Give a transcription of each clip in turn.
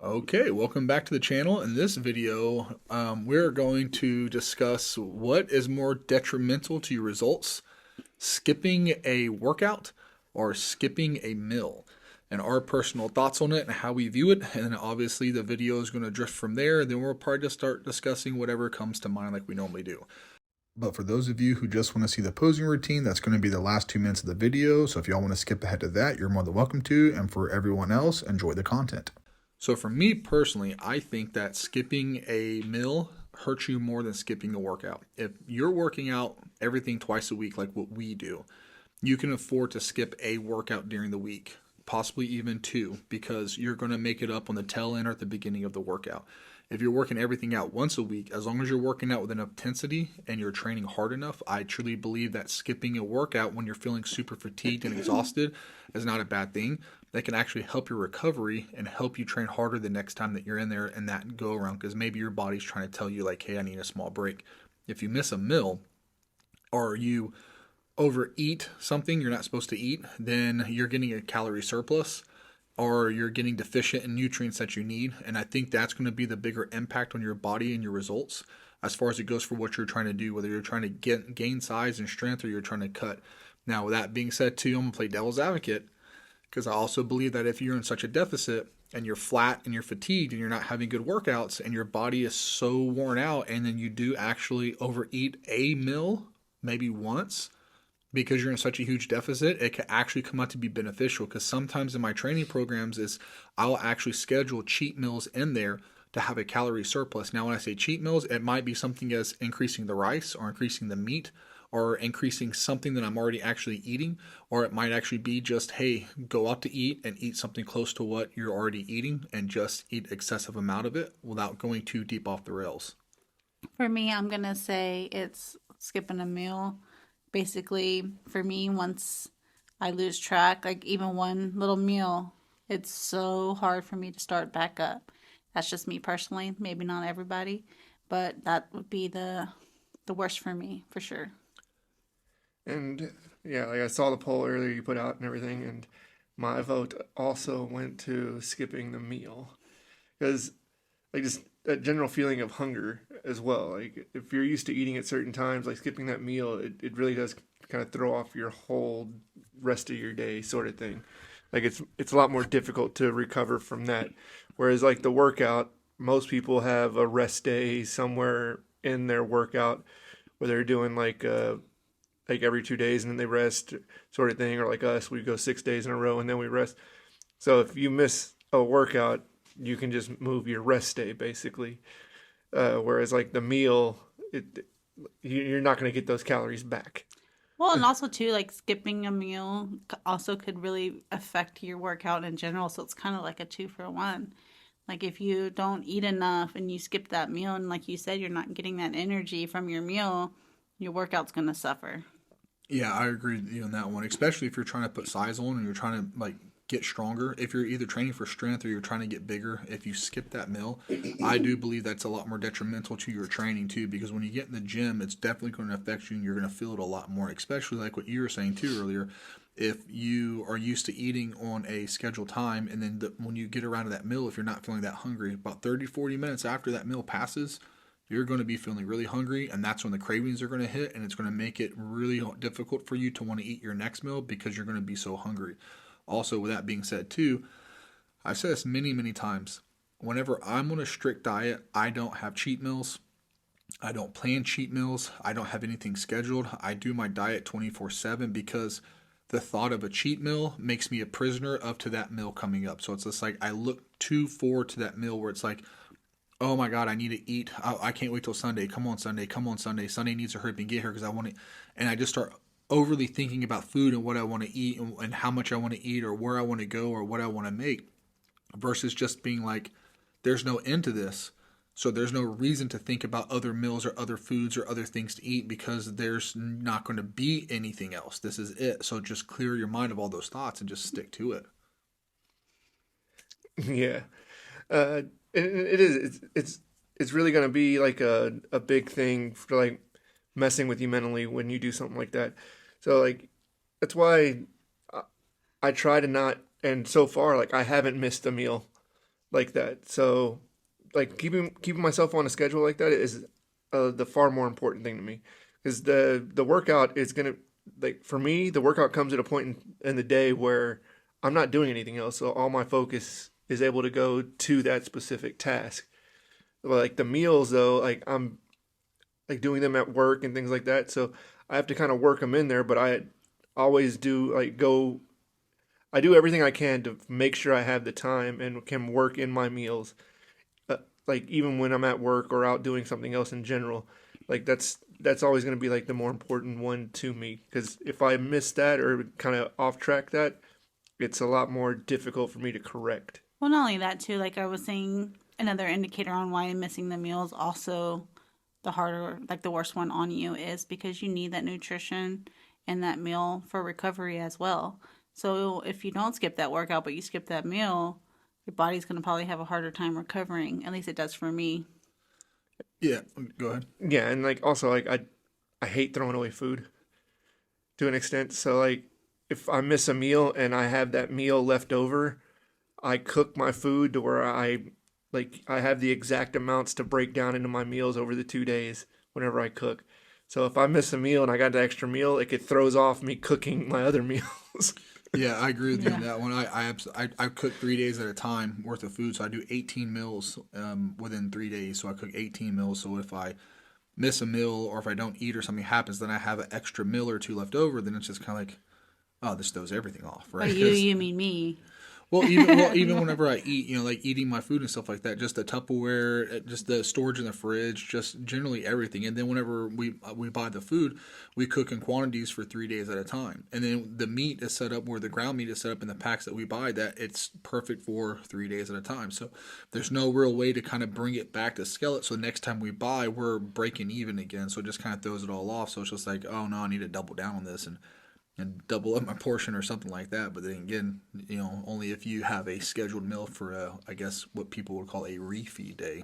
Okay, welcome back to the channel. In this video, we're going to discuss what is more detrimental to your results, skipping a workout or skipping a meal, and our personal thoughts on it and how we view it. And then obviously the video is going to drift from there. Then we'll probably just start discussing whatever comes to mind like we normally do. But for those of you who just want to see the posing routine, that's going to be the last 2 minutes of the video. So if y'all want to skip ahead to that, you're more than welcome to. And for everyone else, enjoy the content. So for me personally, I think that skipping a meal hurts you more than skipping a workout. If you're working out everything twice a week like what we do, you can afford to skip a workout during the week, possibly even two, because you're going to make it up on the tail end or at the beginning of the workout. If you're working everything out once a week, as long as you're working out with enough intensity and you're training hard enough, I truly believe that skipping a workout when you're feeling super fatigued and exhausted is not a bad thing. That can actually help your recovery and help you train harder the next time that you're in there and that go around, because maybe your body's trying to tell you like, hey, I need a small break. If you miss a meal or you overeat something you're not supposed to eat, then you're getting a calorie surplus or you're getting deficient in nutrients that you need. And I think that's going to be the bigger impact on your body and your results as far as it goes for what you're trying to do, whether you're trying to gain size and strength or you're trying to cut. Now, with that being said, too, I'm going to play devil's advocate because I also believe that if you're in such a deficit and you're flat and you're fatigued and you're not having good workouts and your body is so worn out, and then you do actually overeat a meal maybe once, because you're in such a huge deficit, it can actually come out to be beneficial. Because sometimes in my training programs is I'll actually schedule cheat meals in there to have a calorie surplus. Now, when I say cheat meals, it might be something as increasing the rice or increasing the meat or increasing something that I'm already actually eating, or it might actually be just, hey, go out to eat and eat something close to what you're already eating and just eat excessive amount of it without going too deep off the rails. For me, I'm gonna say it's skipping a meal. Basically, for me, once I lose track, like even one little meal, it's so hard for me to start back up. That's just me personally, maybe not everybody, but that would be the worst for me for sure. And yeah, like I saw the poll earlier you put out and everything, and my vote also went to skipping the meal because like just a general feeling of hunger as well. Like if you're used to eating at certain times, like skipping that meal, it really does kind of throw off your whole rest of your day sort of thing. Like it's a lot more difficult to recover from that. Whereas like the workout, most people have a rest day somewhere in their workout where they're doing like every 2 days and then they rest sort of thing, or like us, we go 6 days in a row and then we rest. So if you miss a workout, you can just move your rest day basically. Whereas like the meal, it you're not going to get those calories back. Well, and also too, like skipping a meal also could really affect your workout in general. So it's kind of like a two for one. Like if you don't eat enough and you skip that meal, and like you said, you're not getting that energy from your meal, your workout's gonna suffer. Yeah, I agree with you on that one, especially if you're trying to put size on and you're trying to like get stronger. If you're either training for strength or you're trying to get bigger, if you skip that meal, I do believe that's a lot more detrimental to your training too, because when you get in the gym, it's definitely going to affect you and you're going to feel it a lot more, especially like what you were saying too earlier. If you are used to eating on a scheduled time and then when you get around to that meal, if you're not feeling that hungry, about 30, 40 minutes after that meal passes, you're going to be feeling really hungry, and that's when the cravings are going to hit, and it's going to make it really difficult for you to want to eat your next meal because you're going to be so hungry. Also, with that being said too, I've said this many, many times. Whenever I'm on a strict diet, I don't have cheat meals. I don't plan cheat meals. I don't have anything scheduled. I do my diet 24/7 because the thought of a cheat meal makes me a prisoner up to that meal coming up. So it's just like I look too forward to that meal where it's like, oh my God, I need to eat. I can't wait till Sunday. Come on, Sunday. Come on, Sunday. Sunday needs to hurry up and get here because I want to. And I just start overly thinking about food and what I want to eat and how much I want to eat or where I want to go or what I want to make versus just being like, there's no end to this. So there's no reason to think about other meals or other foods or other things to eat because there's not going to be anything else. This is it. So just clear your mind of all those thoughts and just stick to it. Yeah. Uh, it is. It's really gonna be like a big thing for like messing with you mentally when you do something like that. So like that's why I try to not. And so far, like I haven't missed a meal like that. So like keeping myself on a schedule like that is the far more important thing to me, because the workout is gonna, like, for me, the workout comes at a point in the day where I'm not doing anything else, so all my focus is able to go to that specific task. Like the meals though, like I'm like doing them at work and things like that, so I have to kind of work them in there, but I always do like go I do everything I can to make sure I have the time and can work in my meals, like even when I'm at work or out doing something else in general. Like that's always going to be like the more important one to me, because if I miss that or kind of off track that, it's a lot more difficult for me to correct. Well, not only that too, like I was saying, another indicator on why I'm missing the meals also the harder, like the worst one on you is because you need that nutrition and that meal for recovery as well. So if you don't skip that workout, but you skip that meal, your body's going to probably have a harder time recovering. At least it does for me. Yeah, go ahead. Yeah, and like also like I hate throwing away food to an extent. So like if I miss a meal and I have that meal left over, I cook my food to where I have the exact amounts to break down into my meals over the 2 days whenever I cook. So if I miss a meal and I got the extra meal, it throws off me cooking my other meals. Yeah, I agree with you on Yeah. that one. I cook 3 days at a time worth of food, so I do 18 meals within 3 days. So I cook 18 meals. So if I miss a meal or if I don't eat or something happens, then I have an extra meal or two left over. Then it's just kind of like, oh, this throws everything off, By right? you mean me. Even whenever I eat, like eating my food and stuff like that, just the Tupperware, just the storage in the fridge, just generally everything. And then whenever we buy the food, we cook in quantities for 3 days at a time. And then the meat is set up where the ground meat is set up in the packs that we buy, that it's perfect for 3 days at a time. So there's no real way to kind of bring it back to scale it. So next time we buy, we're breaking even again. So it just kind of throws it all off. So it's just like, oh no, I need to double down on this and double up my portion or something like that. But then again, only if you have a scheduled meal for I guess what people would call a refeed day.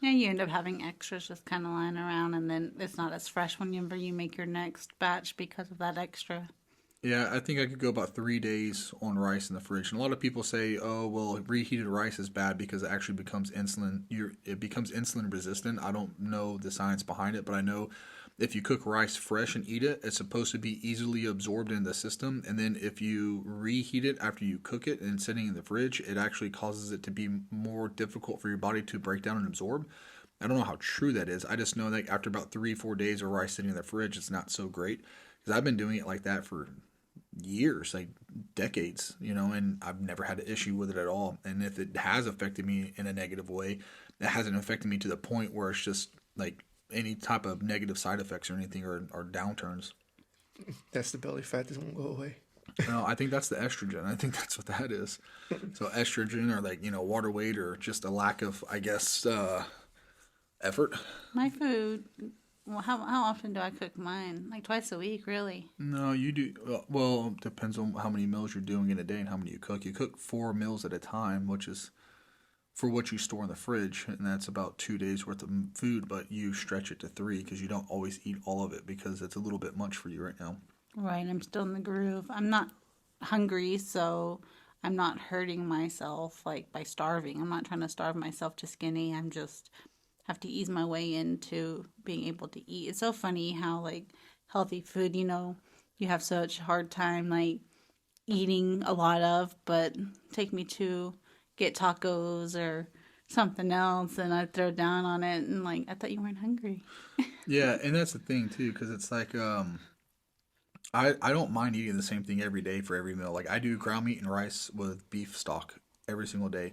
Yeah, you end up having extras just kind of lying around, and then it's not as fresh whenever you make your next batch because of that extra. Yeah, I think I could go about 3 days on rice in the fridge. And a lot of people say, oh, well, reheated rice is bad because it actually becomes it becomes insulin resistant. I don't know the science behind it, but I know if you cook rice fresh and eat it, it's supposed to be easily absorbed in the system. And then if you reheat it after you cook it and sitting in the fridge, it actually causes it to be more difficult for your body to break down and absorb. I don't know how true that is. I just know that after about 3-4 days of rice sitting in the fridge, it's not so great. Because I've been doing it like that for years, like decades, and I've never had an issue with it at all. And if it has affected me in a negative way, it hasn't affected me to the point where it's just like any type of negative side effects or anything or downturns. That's the belly fat that won't go away. No, I think that's the estrogen. I think that's what that is. So estrogen or like, water weight or just a lack of, I guess, effort. My food, well, how often do I cook mine? Like twice a week, really. No, you do. Well, it depends on how many meals you're doing in a day and how many you cook. You cook 4 meals at a time, which is for what you store in the fridge, and that's about 2 days worth of food, but you stretch it to 3 because you don't always eat all of it because it's a little bit much for you right now. Right, I'm still in the groove. I'm not hungry, so I'm not hurting myself like by starving. I'm not trying to starve myself to skinny. I'm just have to ease my way into being able to eat. It's so funny how like healthy food, you have such a hard time like eating a lot of, but take me to get tacos or something else and I throw down on it and like, I thought you weren't hungry. Yeah, and that's the thing too, because it's like I don't mind eating the same thing every day for every meal. Like I do ground meat and rice with beef stock every single day,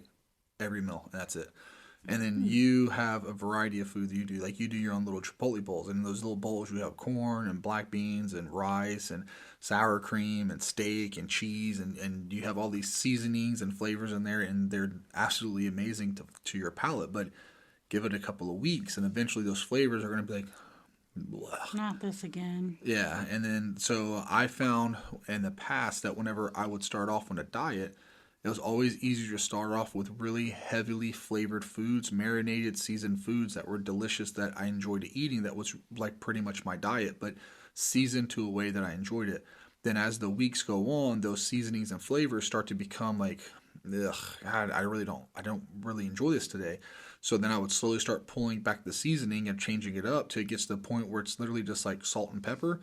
every meal, and that's it. And then you have a variety of food that you do. Like you do your own little Chipotle bowls. And in those little bowls, you have corn and black beans and rice and sour cream and steak and cheese. And you have all these seasonings and flavors in there. And they're absolutely amazing to your palate. But give it a couple of weeks. And eventually those flavors are going to be like, bleh. Not this again. Yeah. And then so I found in the past that whenever I would start off on a diet, it was always easier to start off with really heavily flavored foods, marinated, seasoned foods that were delicious that I enjoyed eating. That was like pretty much my diet, but seasoned to a way that I enjoyed it. Then as the weeks go on, those seasonings and flavors start to become like ugh, God, I don't really enjoy this today. So then I would slowly start pulling back the seasoning and changing it up till it gets to the point where it's literally just like salt and pepper,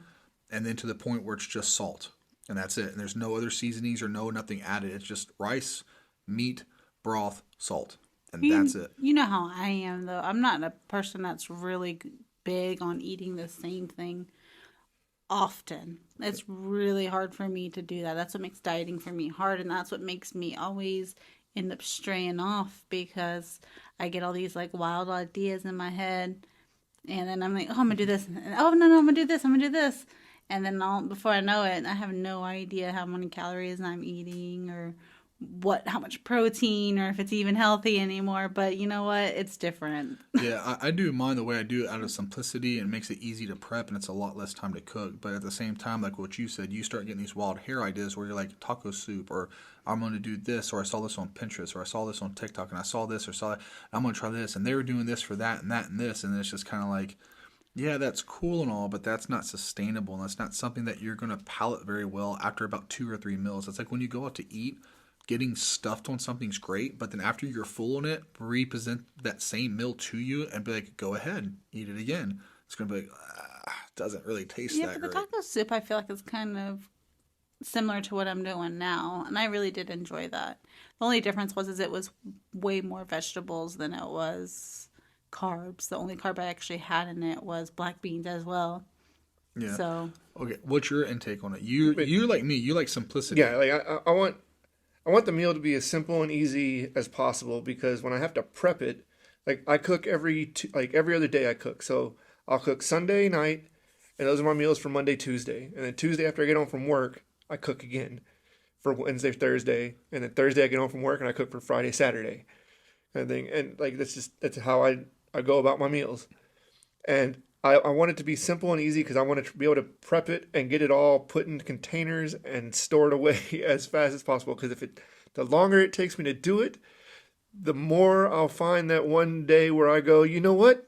and then to the point where it's just salt, and that's it. And there's no other seasonings or nothing added. It's just rice, meat, broth, salt, and that's it. You know how I am, though. I'm not a person that's really big on eating the same thing often. It's really hard for me to do that. That's what makes dieting for me hard, and that's what makes me always end up straying off because I get all these like wild ideas in my head, and then I'm like, oh, I'm gonna do this, and, oh no, I'm gonna do this, and then before I know it, I have no idea how many calories I'm eating or how much protein or if it's even healthy anymore. But you know what? It's different. Yeah, I do mine the way I do it out of simplicity, and it makes it easy to prep, and it's a lot less time to cook. But at the same time, like what you said, you start getting these wild hair ideas where you're like taco soup, or I'm going to do this, or I saw this on Pinterest, or I saw this on TikTok, and I saw this or saw that. I'm going to try this, and they were doing this for that and that and this, and it's just kind of like, yeah, that's cool and all, but that's not sustainable, and that's not something that you're going to palate very well after about 2 or 3 meals. It's like when you go out to eat, getting stuffed on something's great, but then after you're full on it, represent that same meal to you and be like, go ahead, eat it again. It's going to be like, doesn't really taste Yeah, that but the great. taco soup, I feel like it's kind of similar to what I'm doing now, and I really did enjoy that. The only difference was it was way more vegetables than it was carbs. The only carb I actually had in it was black beans as well. Yeah. So Okay, what's your intake on it? You like me, you like simplicity. Yeah, like I want the meal to be as simple and easy as possible because when I have to prep it, like I cook like every other day I cook. So I'll cook Sunday night, and those are my meals for Monday, Tuesday, and then Tuesday after I get home from work, I cook again for Wednesday, Thursday, and then Thursday I get home from work and I cook for Friday, Saturday, kind of thing. And like that's how I go about my meals, and I want it to be simple and easy because I want to be able to prep it and get it all put in containers and stored away as fast as possible. Because the longer it takes me to do it, the more I'll find that one day where I go, you know what?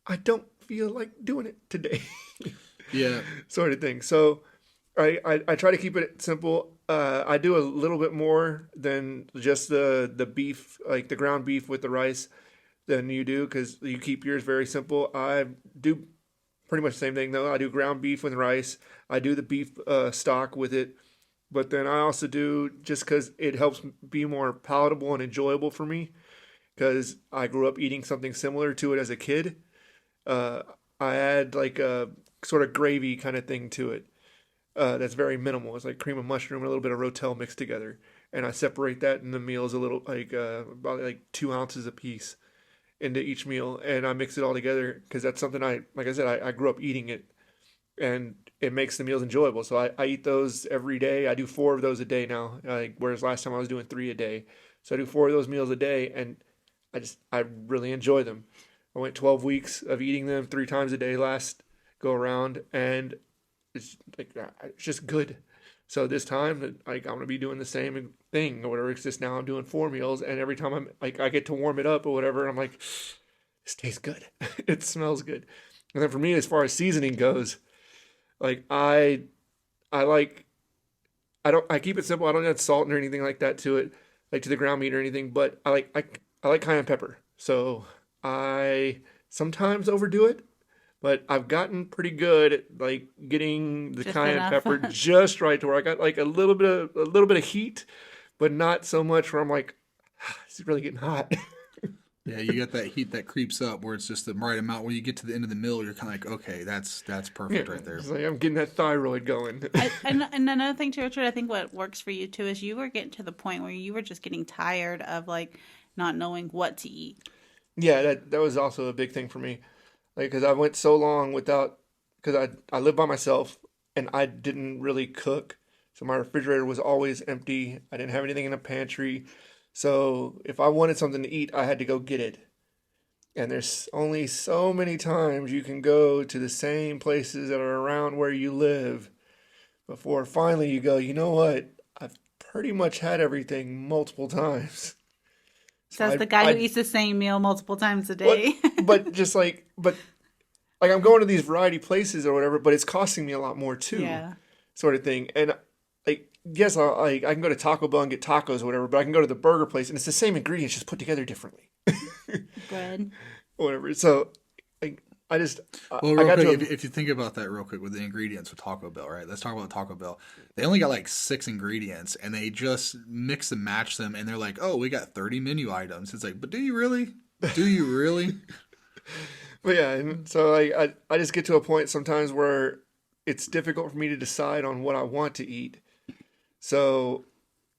I don't feel like doing it today, Yeah. sort of thing. So I try to keep it simple. I do a little bit more than just the beef, like the ground beef with the rice than you do because you keep yours very simple. I do pretty much the same thing though. I do ground beef with rice. I do the beef stock with it, but then I also do just because it helps be more palatable and enjoyable for me because I grew up eating something similar to it as a kid. I add like a sort of gravy kind of thing to it. That's very minimal. It's like cream of mushroom and a little bit of Rotel mixed together, and I separate that in the meals a little like about like 2 ounces a piece into each meal, and I mix it all together because that's something like I said, I grew up eating it, and it makes the meals enjoyable. So I eat those every day. I do 4 of those a day now, whereas last time I was doing 3 a day. So I do 4 of those meals a day, and I really enjoy them. I went 12 weeks of eating them 3 times a day last go around, and it's like it's just good. So this time, like I'm gonna be doing the same thing or whatever. It's just now I'm doing 4 meals, and every time I'm like I get to warm it up or whatever, I'm like, this tastes good. It smells good. And then for me, as far as seasoning goes, like I keep it simple. I don't add salt or anything like that to it, like to the ground meat or anything. But I like cayenne pepper, so I sometimes overdo it. But I've gotten pretty good at like getting the Just cayenne enough. pepper just right to where I got like a little bit of heat, but not so much where I'm like, it's really getting hot. Yeah, you get that heat that creeps up where it's just the right amount. When you get to the end of the meal, you're kind of like, okay, that's perfect right there. It's like I'm getting that thyroid going. and another thing too, Richard, I think what works for you too is you were getting to the point where you were just getting tired of like not knowing what to eat. Yeah, that was also a big thing for me. Like, because I went so long without, because I lived by myself and I didn't really cook. So my refrigerator was always empty. I didn't have anything in the pantry. So if I wanted something to eat, I had to go get it. And there's only so many times you can go to the same places that are around where you live before finally you go, you know what? I've pretty much had everything multiple times. Says I- the guy I- who eats the same meal multiple times a day. but I'm going to these variety places or whatever, but it's costing me a lot more too, Yeah. sort of thing. And like yes, I can go to Taco Bell and get tacos or whatever, but I can go to the burger place and it's the same ingredients just put together differently. Bread. Whatever. So I, I just Well, I real got quick, to if you think about that real quick with the ingredients with Taco Bell, right? Let's talk about Taco Bell. They only got like 6 ingredients, and they just mix and match them, and they're like, "Oh, we got 30 menu items." It's like, but do you really? Do you really? but yeah, and so I just get to a point sometimes where it's difficult for me to decide on what I want to eat. So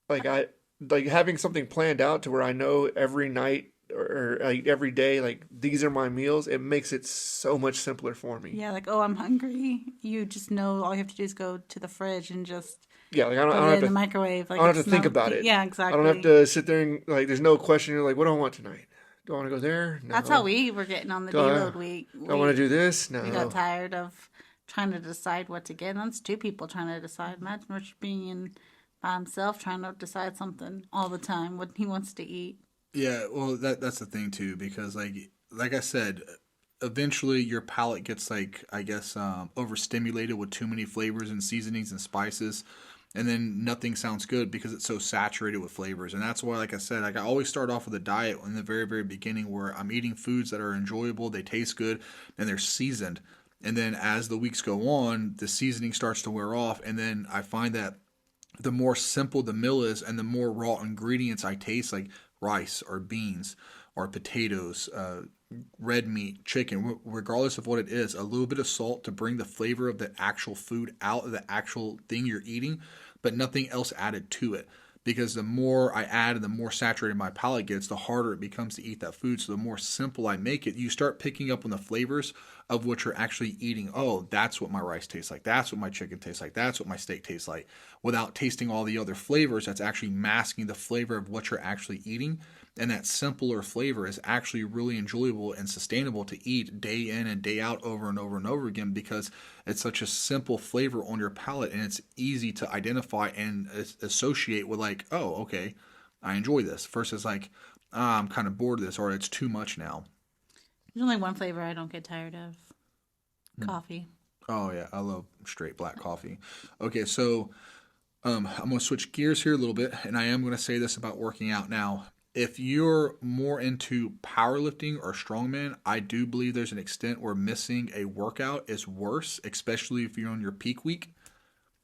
I like having something planned out to where I know every night or like every day, like these are my meals. It makes it so much simpler for me. Yeah, like, oh, I'm hungry. You just know all you have to do is go to the fridge and just Yeah, like put I it don't in have the to microwave. Like, I don't have it's to think not, about it. yeah, I don't have exactly. to sit there and like there's no question. You're like, what do I want tonight? Do I want to go there? No. That's how we were getting on the Do I, deload week. do I want to do this? We No. got tired of trying to decide what to get. And that's two people trying to decide. Imagine Rich being in by himself trying to decide something all the time, what he wants to eat. Yeah, well, that's the thing too, because like I said, eventually your palate gets like I guess overstimulated with too many flavors and seasonings and spices, and then nothing sounds good because it's so saturated with flavors. And that's why, like I said, like I always start off with a diet in the very beginning where I'm eating foods that are enjoyable, they taste good, and they're seasoned. And then as the weeks go on, the seasoning starts to wear off, and then I find that the more simple the meal is and the more raw ingredients I taste, like rice or beans or potatoes, red meat, chicken, regardless of what it is, a little bit of salt to bring the flavor of the actual food out of the actual thing you're eating, but nothing else added to it. Because the more I add and the more saturated my palate gets, the harder it becomes to eat that food. So the more simple I make it, you start picking up on the flavors of what you're actually eating. Oh, that's what my rice tastes like. That's what my chicken tastes like. That's what my steak tastes like. Without tasting all the other flavors, that's actually masking the flavor of what you're actually eating. And that simpler flavor is actually really enjoyable and sustainable to eat day in and day out over and over and over again because it's such a simple flavor on your palate and it's easy to identify and associate with like, oh, okay, I enjoy this versus like, I'm kind of bored of this or it's too much now. There's only one flavor I don't get tired of. Coffee. Oh yeah, I love straight black coffee. Okay, so I'm going to switch gears here a little bit, and I am going to say this about working out now. If you're more into powerlifting or strongman, I do believe there's an extent where missing a workout is worse, especially if you're on your peak week,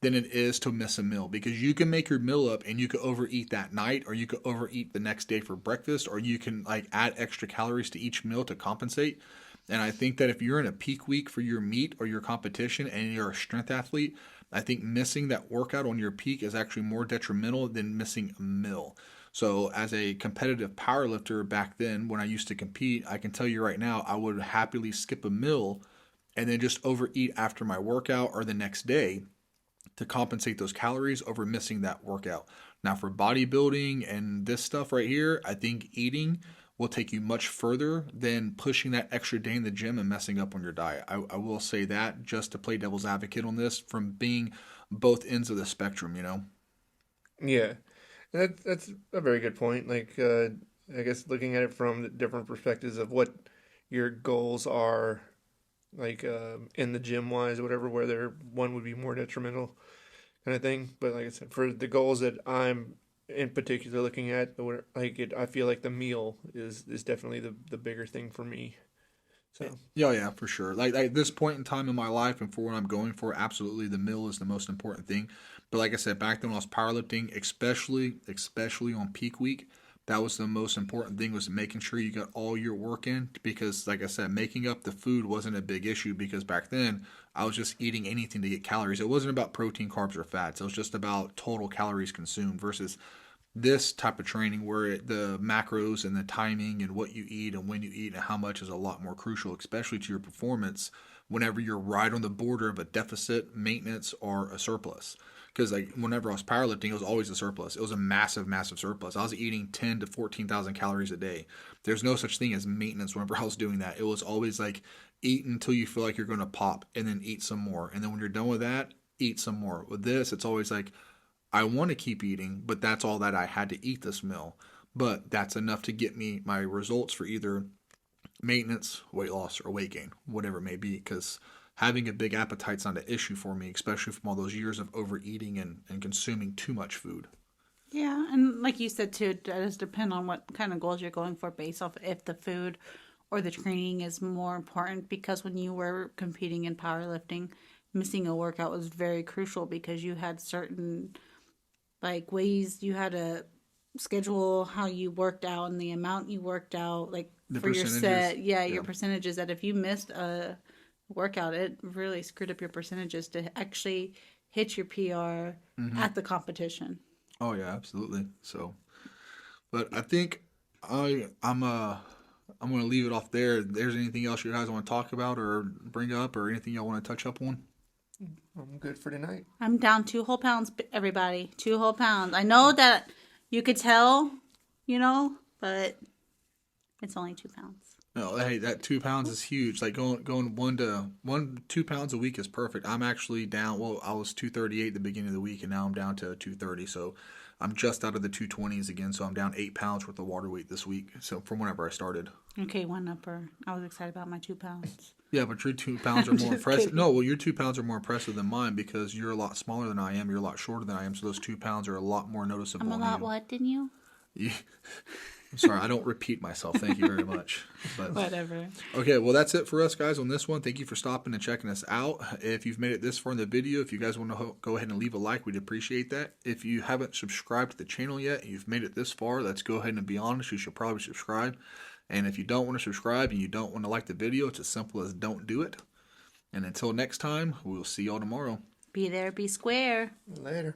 than it is to miss a meal because you can make your meal up and you could overeat that night or you could overeat the next day for breakfast or you can like add extra calories to each meal to compensate. And I think that if you're in a peak week for your meet or your competition and you're a strength athlete, I think missing that workout on your peak is actually more detrimental than missing a meal. So as a competitive powerlifter back then when I used to compete, I can tell you right now, I would happily skip a meal and then just overeat after my workout or the next day to compensate those calories over missing that workout. Now for bodybuilding and this stuff right here, I think eating will take you much further than pushing that extra day in the gym and messing up on your diet. I will say that just to play devil's advocate on this from being both ends of the spectrum, you know? Yeah, and that's a very good point. Like, I guess looking at it from the different perspectives of what your goals are, like in the gym wise, whatever, whether one would be more detrimental, kind of thing. But like I said, for the goals that I'm in particular looking at, like I feel like the meal is definitely the bigger thing for me. So Yeah, for sure. Like at this point in time in my life and for what I'm going for, absolutely the meal is the most important thing. But like I said, back then when I was powerlifting, especially on peak week, that was the most important thing was making sure you got all your work in because like I said, making up the food wasn't a big issue because back then I was just eating anything to get calories. It wasn't about protein, carbs, or fats. It was just about total calories consumed versus this type of training where the macros and the timing and what you eat and when you eat and how much is a lot more crucial, especially to your performance whenever you're right on the border of a deficit, maintenance, or a surplus. Because like whenever I was powerlifting, it was always a surplus. It was a massive surplus. I was eating 10 to 14,000 calories a day. There's no such thing as maintenance whenever I was doing that. It was always like eat until you feel like you're going to pop and then eat some more. And then when you're done with that, eat some more. With this, it's always like I want to keep eating, but that's all that I had to eat this meal. But that's enough to get me my results for either maintenance, weight loss, or weight gain, whatever it may be. Because having a big appetite's not an issue for me, especially from all those years of overeating and consuming too much food. Yeah, and like you said too, it does depend on what kind of goals you're going for based off if the food or the training is more important. Because when you were competing in powerlifting, missing a workout was very crucial because you had certain like ways you had to schedule how you worked out and the amount you worked out, like The for your percentages. set. Yeah, Yeah. your percentages. That if you missed a workout, it really screwed up your percentages to actually hit your PR at the competition. Oh yeah, absolutely. So, but I think I'm gonna leave it off there. There's anything else you guys want to talk about or bring up, or anything y'all want to touch up on? I'm good for tonight. I'm down 2 whole pounds, everybody. 2 whole pounds. I know that you could tell, but it's only 2 pounds. No, hey, that 2 pounds is huge. Like going 2 pounds a week is perfect. I'm actually down. Well, I was 238 at the beginning of the week, and now I'm down to 230. So I'm just out of the 220s again. So I'm down 8 pounds worth of water weight this week. So from whenever I started. Okay, one upper. I was excited about my 2 pounds. Yeah, but your 2 pounds are more Just impressive. kidding. No, well, your 2 pounds are more impressive than mine because you're a lot smaller than I am. You're a lot shorter than I am. So those 2 pounds are a lot more noticeable. I'm a on lot you. what, didn't you? Yeah. I'm sorry, I don't repeat myself. Thank you very much. But Whatever. okay, well, that's it for us, guys, on this one. Thank you for stopping and checking us out. If you've made it this far in the video, if you guys want to go ahead and leave a like, we'd appreciate that. If you haven't subscribed to the channel yet and you've made it this far, let's go ahead and be honest. You should probably subscribe. And if you don't want to subscribe and you don't want to like the video, it's as simple as don't do it. And until next time, we'll see y'all tomorrow. Be there, be square. Later.